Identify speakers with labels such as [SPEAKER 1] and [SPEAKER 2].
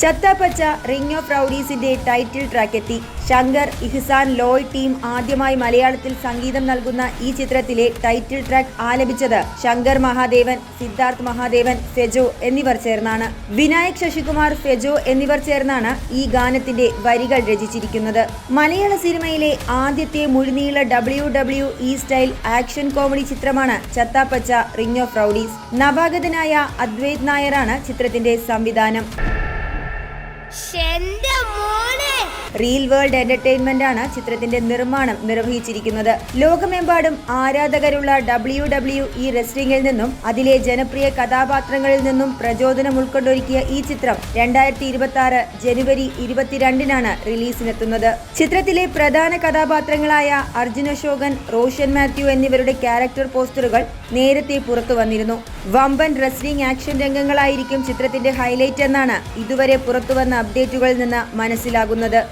[SPEAKER 1] Chathapacha ring of റൗഡീസിന്റെ title track എത്തി. ശങ്കർ, ഇഹ്സാൻ, Loy team ആദ്യമായി മലയാളത്തിൽ സംഗീതം നൽകുന്ന ഈ ചിത്രത്തിലെ ടൈറ്റിൽ ട്രാക്ക് ആലപിച്ചത് ശങ്കർ മഹാദേവൻ, സിദ്ധാർത്ഥ് മഹാദേവൻ, ഫെജോ എന്നിവർ ചേർന്നാണ്. വിനായക് ശശികുമാർ, ഫെജോ എന്നിവർ ചേർന്നാണ് ഈ ഗാനത്തിന്റെ വരികൾ രചിച്ചിരിക്കുന്നത്. മലയാള സിനിമയിലെ ആദ്യത്തെ മുഴുനീള WWE സ്റ്റൈൽ ആക്ഷൻ കോമഡി ചിത്രമാണ് ചത്തപ്പച്ച റിംഗ് ഓഫ് റൗഡീസ്. നവാഗതനായ അദ്വൈത് നായരാണ് ചിത്രത്തിന്റെ സംവിധാനം. റിയൽ വേൾഡ് എന്റർടൈൻമെന്റ് ആണ് ചിത്രത്തിന്റെ നിർമ്മാണം നിർവഹിച്ചിരിക്കുന്നത്. ലോകമെമ്പാടും ആരാധകരുള്ള WWE റെസ്ലിംഗിൽ നിന്നും അതിലെ ജനപ്രിയ കഥാപാത്രങ്ങളിൽ നിന്നും പ്രചോദനം ഉൾക്കൊണ്ടൊരുക്കിയ ഈ ചിത്രം 2026 ജനുവരി 22-നാണ് റിലീസിനെത്തുന്നത്. ചിത്രത്തിലെ പ്രധാന കഥാപാത്രങ്ങളായ അർജുൻ അശോകൻ, റോഷൻ മാത്യു എന്നിവരുടെ ക്യാരക്ടർ പോസ്റ്ററുകൾ നേരത്തെ പുറത്തു വന്നിരുന്നു. വമ്പൻ റെസ്ലിംഗ് ആക്ഷൻ രംഗങ്ങളായിരിക്കും ചിത്രത്തിന്റെ ഹൈലൈറ്റ് എന്നാണ് ഇതുവരെ പുറത്തുവന്ന അപ്ഡേറ്റുകളിൽ നിന്ന് മനസ്സിലാകുന്നത്.